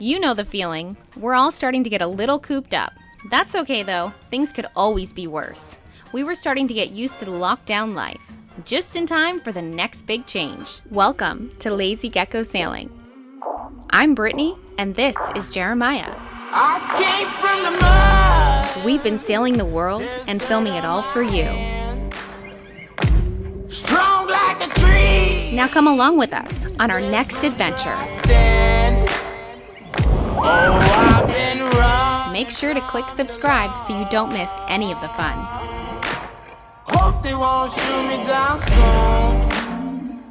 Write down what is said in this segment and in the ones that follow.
You know the feeling. We're all starting to get a little cooped up. That's okay though, things could always be worse. We were starting to get used to the lockdown life, just in time for the next big change. Welcome to Lazy Gecko Sailing. I'm Brittany, and this is Jeremiah. I came from the mud. We've been sailing the world and filming it all for you. Strong like a tree. Now come along with us on our next adventure. Oh, I've been wrong. Make sure to click subscribe so you don't miss any of the fun. Hope they won't shoot me down soon.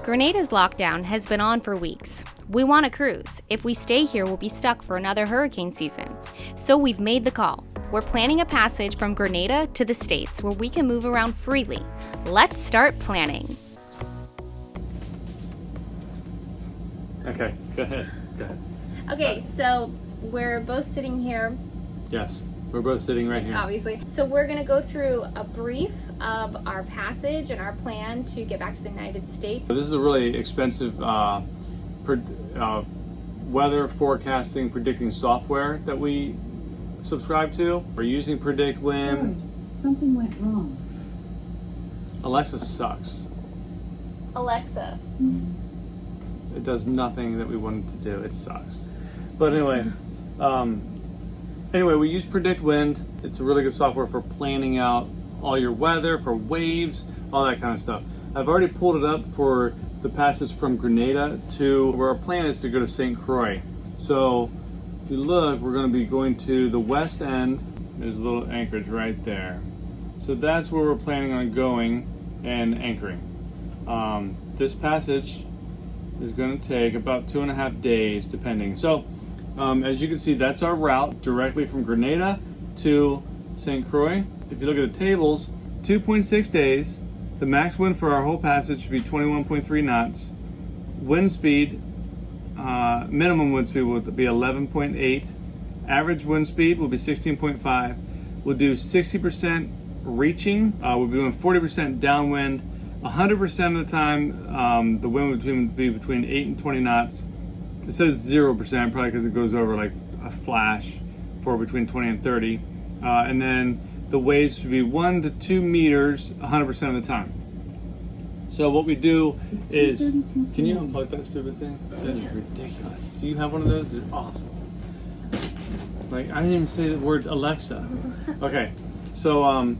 Grenada's lockdown has been on for weeks. We want a cruise. If we stay here, we'll be stuck for another hurricane season. So we've made the call. We're planning a passage from Grenada to the States where we can move around freely. Let's start planning. Okay, go ahead. Okay, so we're both sitting here, Yes, we're both sitting right here. obviously. So we're gonna go through a brief of our passage and our plan to get back to the United States. So this is a really expensive weather forecasting predicting software that we subscribe to. We're using Predict Wind. Sorry, something went wrong. Alexa sucks. Alexa. It does nothing that we want it to do. It sucks. But anyway, we use Predict Wind. It's a really good software for planning out all your weather, for waves, all that kind of stuff. I've already pulled it up for the passage from Grenada to where our plan is to go to St. Croix. So if you look, we're going to be going to the west end. There's a little anchorage right there. So that's where we're planning on going and anchoring. This passage is going to take about 2.5 days depending. So as you can see, that's our route directly from Grenada to St. Croix. If you look at the tables, 2.6 days. The max wind for our whole passage should be 21.3 knots. Wind speed, minimum wind speed will be 11.8. Average wind speed will be 16.5. We'll do 60% reaching. We'll be doing 40% downwind. 100% of the time, the wind would be between 8 and 20 knots. It says 0%, probably because it goes over like a flash for between 20 and 30. And then the waves should be 1 to 2 meters 100% of the time. So what we do is, can you unplug that stupid thing? That is ridiculous. Do you have one of those? They're awesome. Like, I didn't even say the word Alexa. Okay, so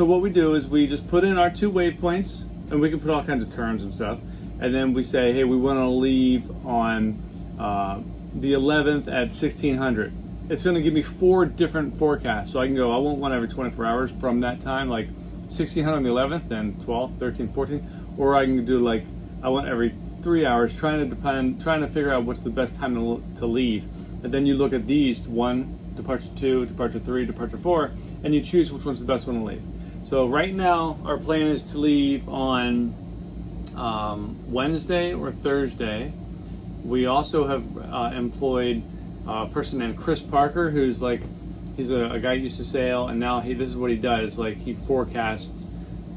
what we do is we just put in our 2 waypoints, and we can put all kinds of terms and stuff. And then we say, hey, we want to leave on the 11th at 1600. It's going to give me 4 different forecasts. So I can go, I want one every 24 hours from that time, like 1600 on the 11th, then 12th, 13th, 14th. Or I can do like, I want every 3 hours, trying to figure out what's the best time to leave. And then you look at these, 1, departure 2, departure 3, departure 4, and you choose which one's the best one to leave. So right now, our plan is to leave on Wednesday or Thursday. We also have employed a person named Chris Parker, who's like, he's a guy who used to sail, and now this is what he does. Like, he forecasts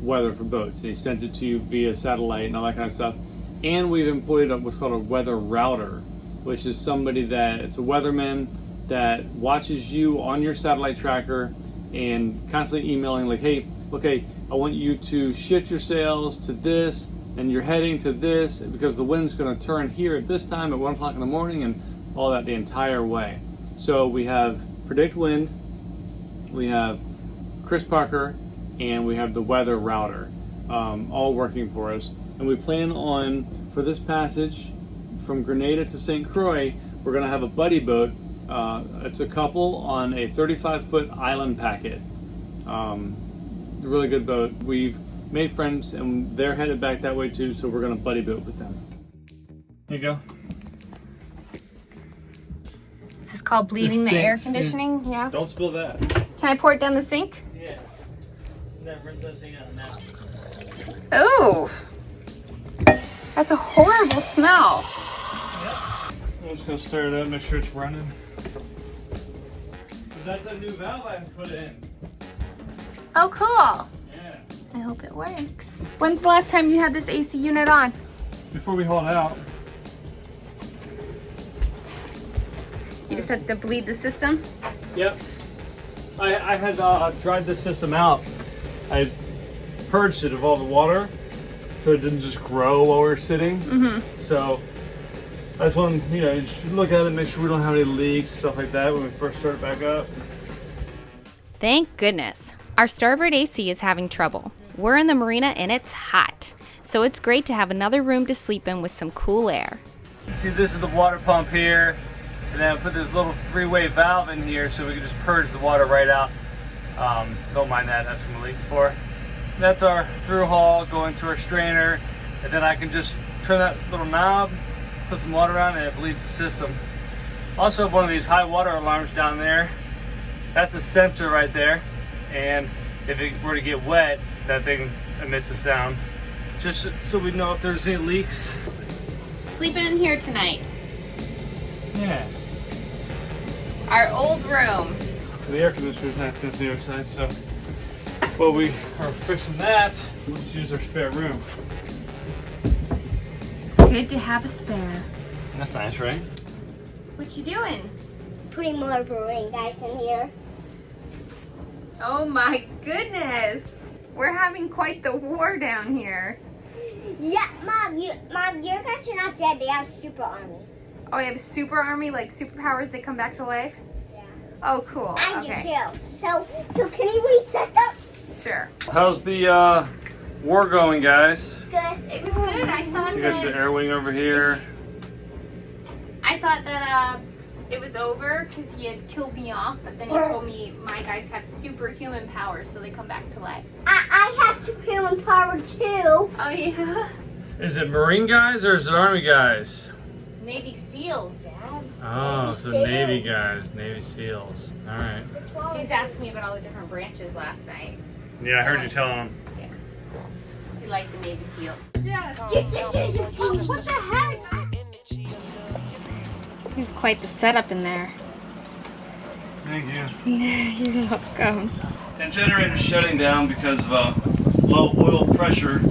weather for boats. And he sends it to you via satellite and all that kind of stuff. And we've employed what's called a weather router, which is somebody it's a weatherman that watches you on your satellite tracker and constantly emailing like, hey, okay, I want you to shift your sails to this, and you're heading to this because the wind's going to turn here at this time at 1 o'clock in the morning, and all that the entire way. So we have Predict Wind, we have Chris Parker, and we have the weather router, all working for us. And we plan on, for this passage from Grenada to St. Croix, we're going to have a buddy boat. It's a couple on a 35-foot island packet. Really good boat. We've made friends, and they're headed back that way too, so we're going to buddy boat with them. Here you go. This is called bleeding the air conditioning, yeah? Don't spill that. Can I pour it down the sink? Yeah. That rinse that thing out now. Oh, that's a horrible smell. I'm just going to stir it up, make sure it's running. But that's a new valve I put in. Oh, cool. Yeah. I hope it works. When's the last time you had this AC unit on? before we haul it out. You just had to bleed the system? Yep. I had dried this system out. I purged it of all the water so it didn't just grow while we were sitting. So I just want to, you should look at it, make sure we don't have any leaks, stuff like that when we first start it back up. Thank goodness. Our starboard AC is having trouble. We're in the marina and it's hot. So it's great to have another room to sleep in with some cool air. See, this is the water pump here. And then I put this little three-way valve in here so we can just purge the water right out. Don't mind that, that's from a leak before. That's our through hull going to our strainer. And then I can just turn that little knob, put some water on, and it bleeds the system. Also have one of these high water alarms down there. That's a sensor right there. And if it were to get wet, that thing emits a sound. Just so we know if there's any leaks. Sleeping in here tonight. Yeah. Our old room. The air conditioner's not on the other side, so while we are fixing that, let's use our spare room. It's good to have a spare. That's nice, right? What you doing? Putting more brewing guys in here. Oh my goodness. We're having quite the war down here. Yeah, Mom, your guys are not dead. They have super army. Oh, you have a super army, like superpowers that come back to life? Yeah. Oh, cool. I Okay. do too. So can you reset them? Sure. How's the war going, guys? Good. It was good. I thought So you got your air wing over here. that it was over because he had killed me off, but then he told me my guys have superhuman powers, so they come back to life. I have superhuman power too. Oh, yeah? Is it Marine guys or is it Army guys? Navy SEALs, Dad. Oh, so SEALs. Navy guys, Navy SEAls. All right. He was asking me about all the different branches last night. Yeah, I heard you telling them. He liked the Navy SEAls. What the heck? You have quite the setup in there. Thank you. You're welcome. The generator's shutting down because of a low oil pressure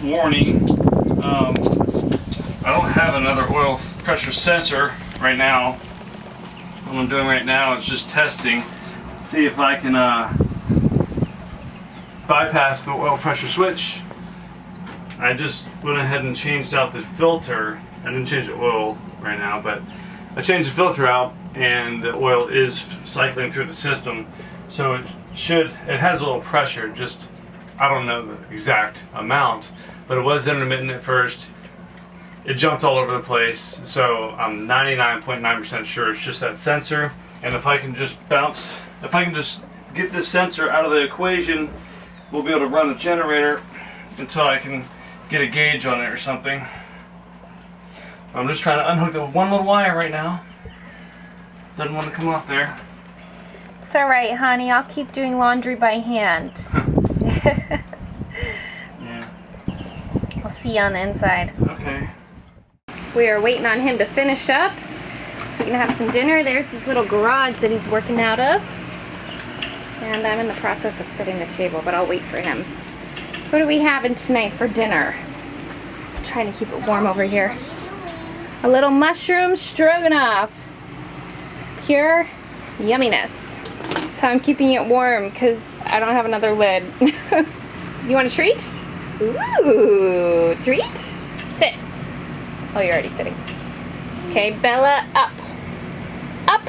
warning. I don't have another oil pressure sensor right now. What I'm doing right now is just testing, see if I can bypass the oil pressure switch. I just went ahead and changed out the filter. I didn't change the oil right now, but I changed the filter out and the oil is cycling through the system. So it has a little pressure, just, I don't know the exact amount, but it was intermittent at first. It jumped all over the place, so I'm 99.9% sure it's just that sensor. And if I can just get this sensor out of the equation, we'll be able to run the generator until I can get a gauge on it or something. I'm just trying to unhook the one little wire right now. Doesn't want to come off there. It's all right, honey. I'll keep doing laundry by hand. Yeah. I'll see you on the inside. Okay. We are waiting on him to finish up so we can have some dinner. There's his little garage that he's working out of. And I'm in the process of setting the table, but I'll wait for him. What are we having tonight for dinner? I'm trying to keep it warm over here. A little mushroom stroganoff. Pure yumminess. That's how I'm keeping it warm because I don't have another lid. You want a treat? Ooh, treat? Sit. Oh, you're already sitting. Okay, Bella, up. Up.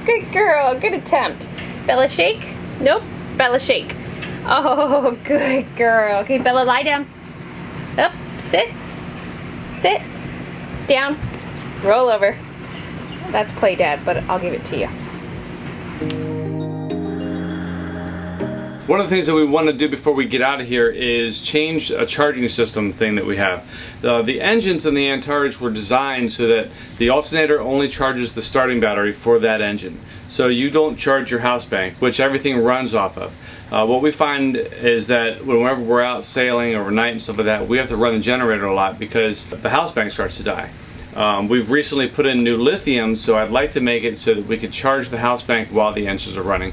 Good girl, good attempt. Bella, shake. Nope, Bella, shake. Oh, good girl. Okay, Bella, lie down. Up, sit. Sit. Down. Roll over. That's play, Dad, but I'll give it to you. One of the things that we want to do before we get out of here is change a charging system thing that we have. The engines in the Antares were designed so that the alternator only charges the starting battery for that engine. So you don't charge your house bank, which everything runs off of. What we find is that whenever we're out sailing overnight and stuff like that, we have to run the generator a lot because the house bank starts to die. We've recently put in new lithium, so I'd like to make it so that we could charge the house bank while the engines are running.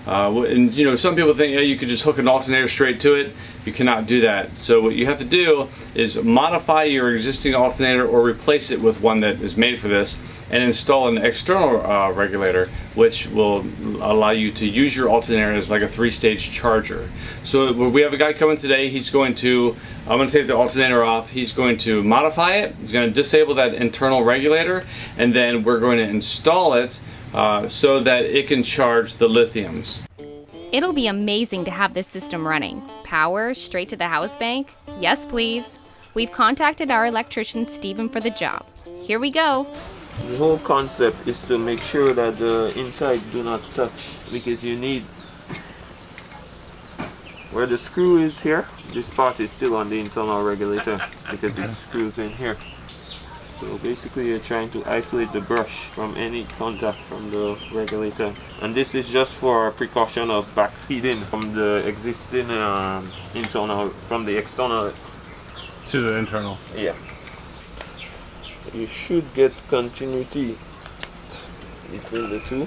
And you know, some people think, hey, you could just hook an alternator straight to it. You cannot do that. So what you have to do is modify your existing alternator or replace it with one that is made for this, and install an external regulator, which will allow you to use your alternator as like a 3-stage charger. So we have a guy coming today. He's going to, I'm going to take the alternator off. He's going to modify it. He's going to disable that internal regulator, and then we're going to install it so that it can charge the lithiums. It'll be amazing to have this system running. Power straight to the house bank? Yes, please. We've contacted our electrician, Steven, for the job. Here we go. The whole concept is to make sure that the inside do not touch, because you need, where the screw is here, this part is still on the internal regulator because it screws in here. So basically you're trying to isolate the brush from any contact from the regulator, and this is just for precaution of backfeeding from the existing internal, from the external To the internal. Yeah. You should get continuity between the two.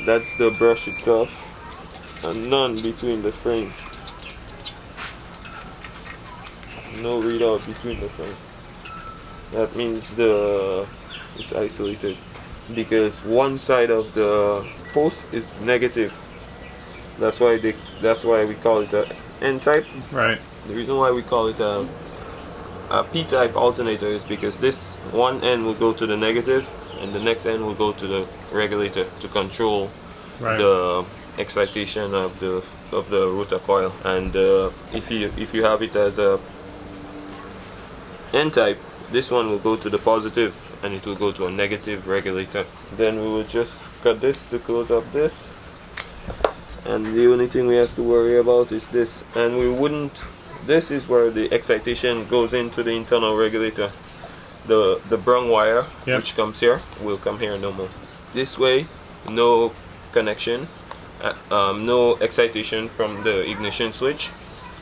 That's the brush itself, and none between the frame. No readout between the frame. That means it's isolated, because one side of the post is negative. That's why we call it a N-type. Right. The reason why we call it a P-type alternator is because this one end will go to the negative and the next end will go to the regulator to control the excitation of the rotor coil. And if you have it as a N-type, this one will go to the positive and it will go to a negative regulator. Then we will just cut this to close up this, and the only thing we have to worry about is this. And we wouldn't, this is where the excitation goes into the internal regulator. The brown wire, which comes here, will come here no more. This way, no connection, no excitation from the ignition switch,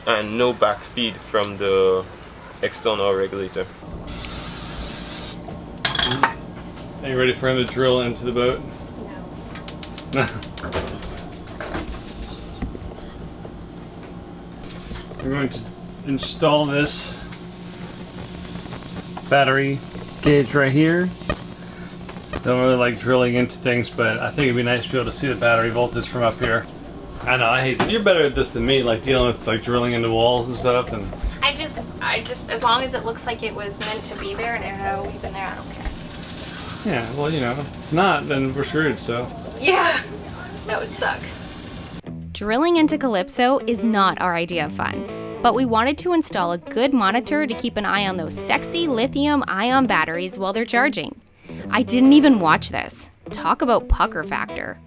and no backfeed from the external regulator. Are you ready for him to drill into the boat? No. We're going to install this battery gauge right here. Don't really like drilling into things, but I think it'd be nice to be able to see the battery voltage from up here. I know, I hate, you're better at this than me, like dealing with like drilling into walls and stuff. And I just, as long as it looks like it was meant to be there and it had always been there, I don't care. yeah, well, you know, if it's not, then we're screwed, so. Yeah, that would suck. Drilling into Calypso is not our idea of fun, but we wanted to install a good monitor to keep an eye on those sexy lithium-ion batteries while they're charging. I didn't even watch this. Talk about pucker factor.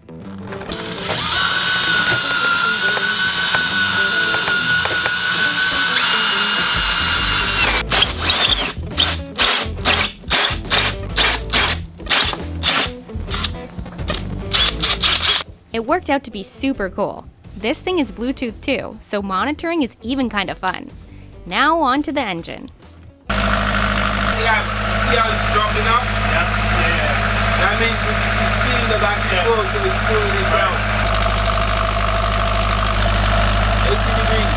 It worked out to be super cool. This thing is Bluetooth too, so monitoring is even kind of fun. Now on to the engine. Yeah, see how it's dropping up? Yeah. That means it's seeing the back flow, so it's pulling it down. 80 degrees.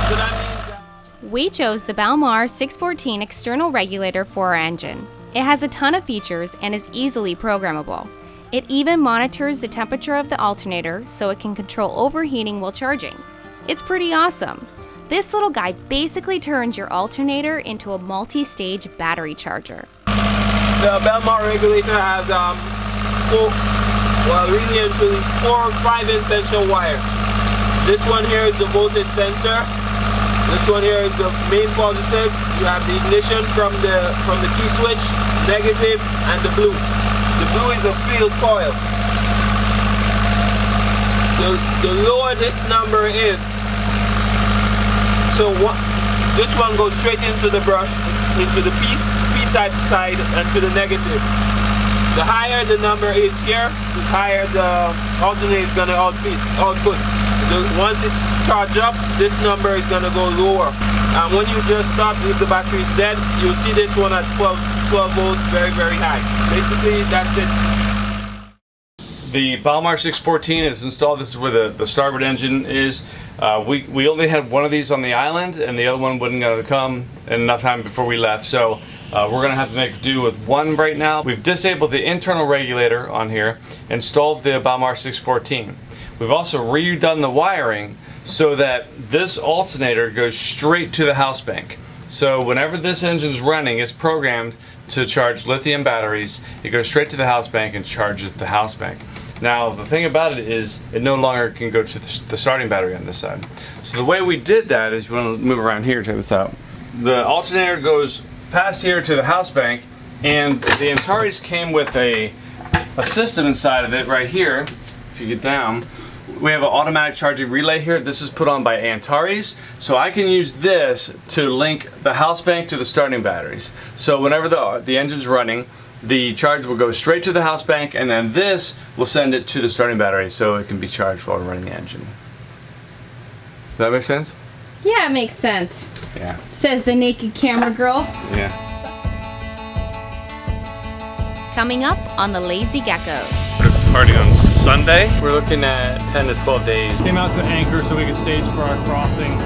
So that means We chose the Palmar R614 external regulator for our engine. It has a ton of features and is easily programmable. It even monitors the temperature of the alternator so it can control overheating while charging. It's pretty awesome. This little guy basically turns your alternator into a multi-stage battery charger. the Palmar regulator has four 5-inch essential wire. This one here is the voltage sensor. This one here is the main positive. You have the ignition from the key switch, negative, and the blue. The blue is the field coil. The lower this number is, so this one goes straight into the brush, into the P-type side, and to the negative. The higher the number is here, the higher the alternator is going to output. Once it's charged up, this number is going to go lower. And when you just start with the battery is dead, you'll see this one at 12 volts, very, very high. Basically, that's it. the Palmar R614 is installed. This is where the starboard engine is. We only had one of these on the island, and the other one wasn't going to come in enough time before we left. So we're going to have to make do with one right now. We've disabled the internal regulator on here, installed the Palmar R614. We've also redone the wiring so that this alternator goes straight to the house bank. So whenever this engine's running, it's programmed to charge lithium batteries. It goes straight to the house bank and charges the house bank. Now the thing about it is it no longer can go to the starting battery on this side. So the way we did that is, you want to move around here, check this out. The alternator goes past here to the house bank, and the Antares came with a system inside of it right here. If you get down, we have an automatic charging relay here. This is put on by Antares, so I can use this to link the house bank to the starting batteries. So whenever the engine's running, the charge will go straight to the house bank, and then this will send it to the starting battery so it can be charged while running the engine. Does that make sense? Yeah, it makes sense. Yeah. Says the naked camera girl. Yeah. Coming up on the Lazy Geckos. Party on Sunday. We're looking at 10 to 12 days. Came out to anchor so we could stage for our crossing.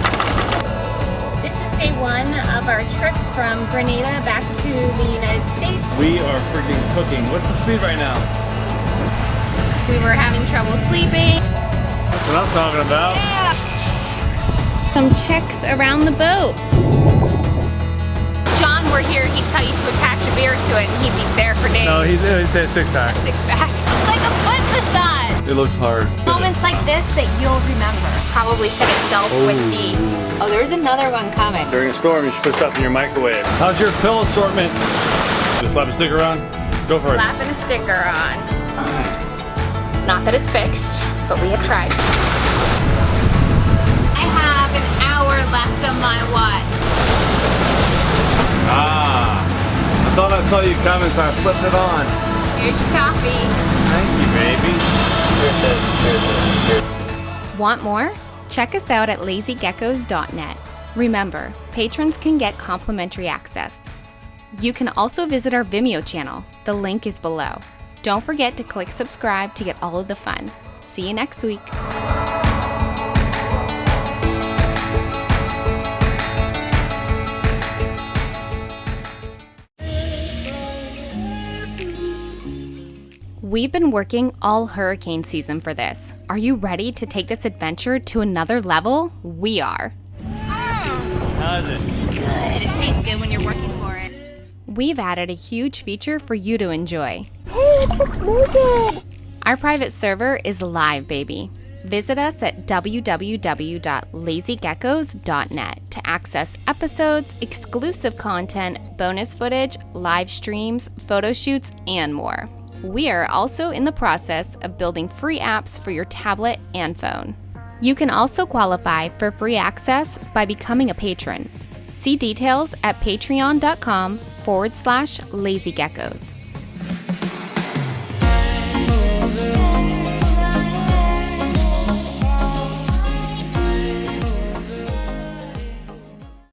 This is day one of our trip from Grenada back to the United States. We are freaking cooking. What's the speed right now? We were having trouble sleeping. That's what I'm talking about. Yeah. Some checks around the boat. John were here, he'd tell you to attach a beer to it and he'd be there for days. No, he'd say a six-pack. A six-pack. It's like a foot massage. It looks hard. Moments like this that you'll remember. Probably set itself with the... Oh, there's another one coming. During a storm, you should put stuff in your microwave. How's your pill assortment? Just slap a sticker on? Go for it. Slapping a sticker on. Not that it's fixed, but we have tried. I have an hour left on my watch. Ah, I thought I saw you coming, so I flipped it on. Here's your coffee. Thank you, baby. Want more? Check us out at lazygeckos.net. Remember, patrons can get complimentary access. You can also visit our Vimeo channel. The link is below. Don't forget to click subscribe to get all of the fun. See you next week. We've been working all hurricane season for this. Are you ready to take this adventure to another level? We are. How's it? It's good. It tastes good when you're working for it. We've added a huge feature for you to enjoy. Our private server is live, baby. Visit us at www.lazygeckos.net to access episodes, exclusive content, bonus footage, live streams, photo shoots, and more. We are also in the process of building free apps for your tablet and phone. You can also qualify for free access by becoming a patron. See details at patreon.com/lazygeckos.